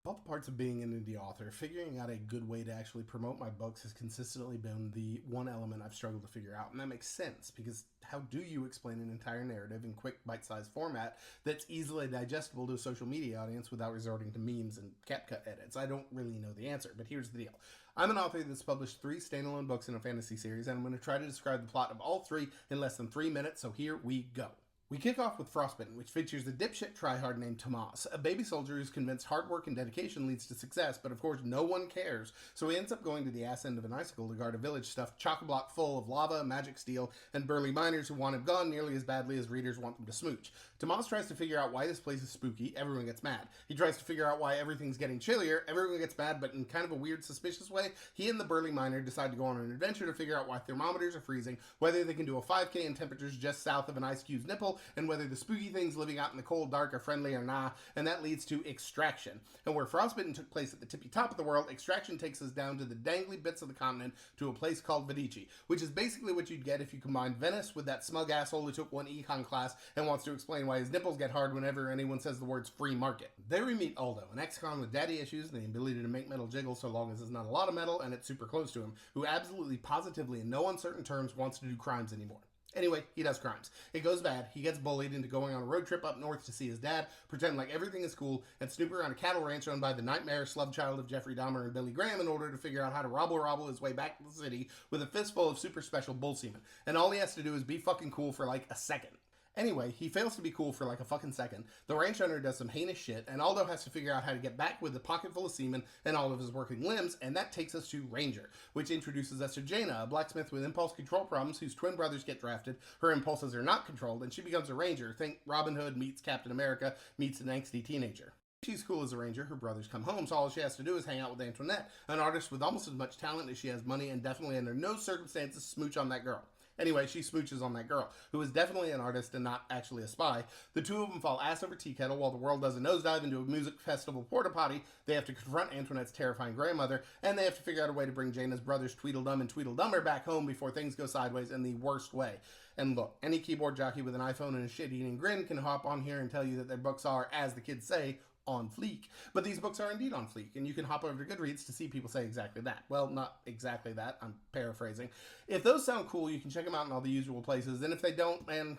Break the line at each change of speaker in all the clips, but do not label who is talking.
All the parts of being an indie author, figuring out a good way to actually promote my books has consistently been the one element I've struggled to figure out. And that makes sense because how do you explain an entire narrative in quick, bite sized format that's easily digestible to a social media audience without resorting to memes and CapCut edits? I don't really know the answer, but here's the deal. I'm an author that's published 3 standalone books in a fantasy series, and I'm going to try to describe the plot of all 3 in less than 3 minutes, so here we go. We kick off with Frostbitten, which features a dipshit tryhard named Tomas, a baby soldier who's convinced hard work and dedication leads to success, but of course no one cares, so he ends up going to the ass end of an icicle to guard a village stuffed chock-a-block full of lava, magic steel, and burly miners who want him gone nearly as badly as readers want them to smooch. Tomas tries to figure out why this place is spooky, everyone gets mad. He tries to figure out why everything's getting chillier, everyone gets mad, but in kind of a weird, suspicious way, he and the burly miner decide to go on an adventure to figure out why thermometers are freezing, whether they can do a 5K in temperatures just south of an ice cube's nipple, and whether the spooky things living out in the cold dark are friendly or nah, and that leads to Extraction. And where Frostbitten took place at the tippy top of the world, Extraction takes us down to the dangly bits of the continent to a place called Vedici, which is basically what you'd get if you combined Venice with that smug asshole who took one econ class and wants to explain why his nipples get hard whenever anyone says the words free market. There we meet Aldo, an ex-con with daddy issues and the ability to make metal jiggle so long as it's not a lot of metal and it's super close to him, who absolutely positively in no uncertain terms wants to do crimes anymore. Anyway, he does crimes. It goes bad. He gets bullied into going on a road trip up north to see his dad, pretend like everything is cool, and snoop around a cattle ranch owned by the nightmare slub child of Jeffrey Dahmer and Billy Graham in order to figure out how to robble his way back to the city with a fistful of super special bull semen. And all he has to do is be fucking cool for like a second. Anyway, he fails to be cool for like a fucking second. The ranch owner does some heinous shit, and Aldo has to figure out how to get back with a pocket full of semen and all of his working limbs, and that takes us to Ranger, which introduces us to Jaina, a blacksmith with impulse control problems whose twin brothers get drafted, her impulses are not controlled, and she becomes a ranger. Think Robin Hood meets Captain America meets an angsty teenager. She's cool as a ranger, her brothers come home, so all she has to do is hang out with Antoinette, an artist with almost as much talent as she has money and definitely under no circumstances smooch on that girl. Anyway, she smooches on that girl, who is definitely an artist and not actually a spy. The two of them fall ass over tea kettle while the world does a nosedive into a music festival porta potty. They have to confront Antoinette's terrifying grandmother, and they have to figure out a way to bring Jaina's brothers Tweedledum and Tweedledummer back home before things go sideways in the worst way. And look, any keyboard jockey with an iPhone and a shit-eating grin can hop on here and tell you that their books are, as the kids say, on fleek. But these books are indeed on fleek, and you can hop over to Goodreads to see people say exactly that. Well, not exactly that, I'm paraphrasing. If those sound cool, you can check them out in all the usual places, and if they don't, man,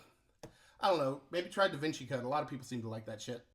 I don't know, maybe try Da Vinci Code. A lot of people seem to like that shit.